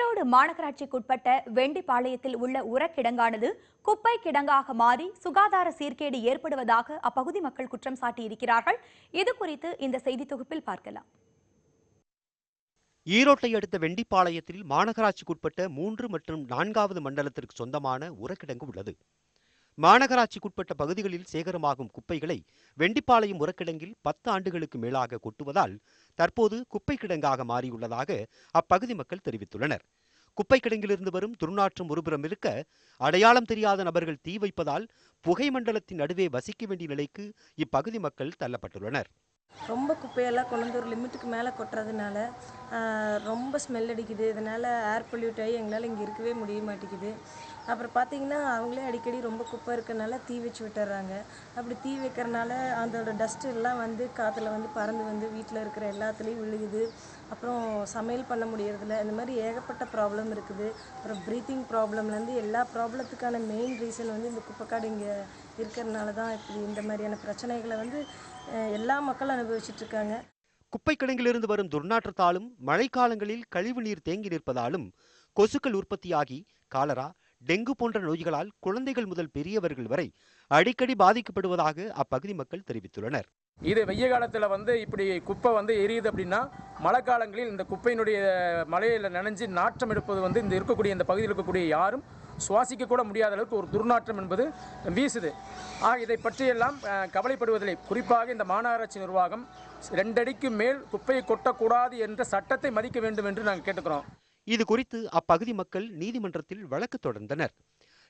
ஈரோடு மாநகராட்சிக்குட்பட்ட வெண்டிப்பாளையத்தில் உள்ள உரக்கிடங்கானது குப்பை கிடங்காக மாறி சுகாதார சீர்கேடு ஏற்படுவதாக அப்பகுதி மக்கள் குற்றம் சாட்டியிருக்கிறார்கள். இதுகுறித்து இந்த செய்தி தொகுப்பில் பார்க்கலாம். ஈரோட்டை அடுத்த வெண்டிப்பாளையத்தில் மாநகராட்சிக்குட்பட்ட 3 மற்றும் 4வது மண்டலத்திற்கு சொந்தமான உரக்கிடங்கு உள்ளது. மாநகராட்சிக்குட்பட்ட பகுதிகளில் சேகரமாகும் குப்பைகளை வெண்டிப்பாளையம் உரக்கிடங்கில் 10 ஆண்டுகளுக்கு மேலாக கொட்டுவதால் தற்போது குப்பை கிடங்காக மாறியுள்ளதாக அப்பகுதி மக்கள் தெரிவித்துள்ளனர். குப்பை கிடங்கிலிருந்து வரும் துர்நாற்றம் ஒருபுறம் இருக்க, அடையாளம் தெரியாத நபர்கள் தீ வைப்பதால் புகை மண்டலத்தின் நடுவே வசிக்க வேண்டிய நிலைக்கு இப்பகுதி மக்கள் தள்ளப்பட்டுள்ளனர். ரொம்ப குப்பையெல்லாம் கொண்டு வந்து ஒரு லிமிட்டுக்கு மேலே கொட்டுறதுனால ரொம்ப ஸ்மெல் அடிக்குது. இதனால் ஏர் பொல்யூட் ஆகி எங்களால் இங்கே இருக்கவே முடிய மாட்டேங்குது. அப்புறம் பார்த்திங்கன்னா அவங்களே அடிக்கடி ரொம்ப குப்பை இருக்கிறனால தீ வச்சு விட்டுறாங்க. அப்படி தீ வைக்கிறனால அதோட டஸ்ட்டு எல்லாம் வந்து காற்றுல வந்து பறந்து வந்து வீட்டில் இருக்கிற எல்லாத்துலேயும் விழுகுது. அப்புறம் சமையல் பண்ண முடியறதில்ல. இந்த மாதிரி ஏகப்பட்ட ப்ராப்ளம் இருக்குது. அப்புறம் ப்ரீத்திங் ப்ராப்ளம்லேருந்து எல்லா ப்ராப்ளத்துக்கான மெயின் ரீசன் வந்து இந்த குப்பைக்காடு இங்கே இருக்கிறதுனால தான் இப்படி இந்த மாதிரியான பிரச்சனைகளை வந்து எல்லா மக்களும் அனுபவிச்சுட்டு இருக்காங்க. குப்பை கிடங்கிலிருந்து வரும் துர்நாற்றத்தாலும் மழைக்காலங்களில் கழிவு நீர் தேங்கி நிற்பதாலும் கொசுக்கள் உற்பத்தியாகி காலரா, டெங்கு போன்ற நோய்களால் குழந்தைகள் முதல் பெரியவர்கள் வரை அடிக்கடி பாதிக்கப்படுவதாக அப்பகுதி மக்கள் தெரிவித்துள்ளனர். இது வெய்ய காலத்தில் வந்து இப்படி குப்பை வந்து எரியுது அப்படின்னா, மழை காலங்களில் இந்த குப்பையினுடைய மழையில் நனைஞ்சு நாற்றம் எடுப்பது வந்து இந்த இருக்கக்கூடிய இந்த பகுதியில் இருக்கக்கூடிய யாரும் சுவாசிக்க கூட முடியாத அளவுக்கு ஒரு துர்நாற்றம் என்பது வீசுது. இதை பற்றியெல்லாம் கவலைப்படுவதில்லை. குறிப்பாக இந்த மாநகராட்சி நிர்வாகம் 2 அடிக்கு மேல் குப்பையை கொட்டக்கூடாது என்ற சட்டத்தை மதிக்க வேண்டும் என்று நாங்கள் கேட்டுக்கிறோம். இது குறித்து அப்பகுதி மக்கள் நீதிமன்றத்தில் வழக்கு தொடர்ந்தனர்.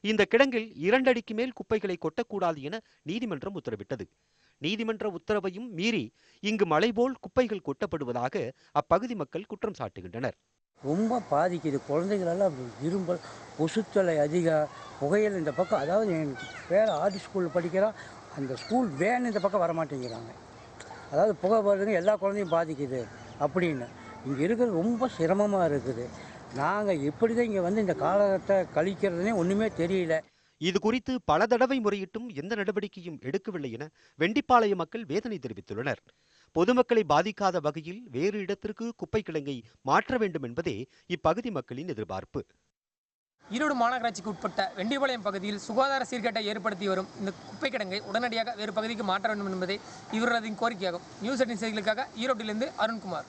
இந்த கிடங்கில் 2 அடிக்கு மேல் குப்பைகளை கொட்டக்கூடாது என நீதிமன்றம் உத்தரவிட்டது. நீதிமன்ற உத்தரவையும் மீறி இங்கு மலை போல் குப்பைகள் கொட்டப்படுவதாக அப்பகுதி மக்கள் குற்றம் சாட்டுகின்றனர். ரொம்ப பாதிக்குது. குழந்தைகளெல்லாம் இரும்பல், கொசுத்தலை அதிகம், புகையில் இந்த பக்கம். அதாவது என் பேர ஆர்டி ஸ்கூலில் படிக்கிறான், அந்த ஸ்கூல் வேன் இந்த பக்கம் வரமாட்டேங்கிறாங்க. அதாவது புகை வருதுங்க, எல்லா குழந்தையும் பாதிக்குது அப்படின்னு. இங்கே இருக்கிறது ரொம்ப சிரமமாக இருக்குது. நாங்கள் எப்படி தான் இங்கே வந்து இந்த காலத்தை கழிக்கிறதுனே ஒன்றுமே தெரியல. இது குறித்து பல தடவை முறையிட்டும் எந்த நடவடிக்கையும் எடுக்கவில்லை என வெண்டிப்பாளைய மக்கள் வேதனை தெரிவித்துள்ளனர். பொதுமக்களை பாதிக்காத வகையில் வேறு இடத்திற்கு குப்பை கிடங்கை மாற்ற வேண்டும் என்பதே இப்பகுதி மக்களின் எதிர்பார்ப்பு. ஈரோடு மாநகராட்சிக்கு உட்பட்ட வெண்டிப்பாளையம் பகுதியில் சுகாதார சீர்கேட்டை ஏற்படுத்தி வரும் இந்த குப்பை கிடங்கை உடனடியாக வேறு பகுதிக்கு மாற்ற வேண்டும் என்பதே இவர்களது கோரிக்கையாகும். நியூஸ் 18 செய்திகளுக்காக ஈரோட்டிலிருந்து அருண்குமார்.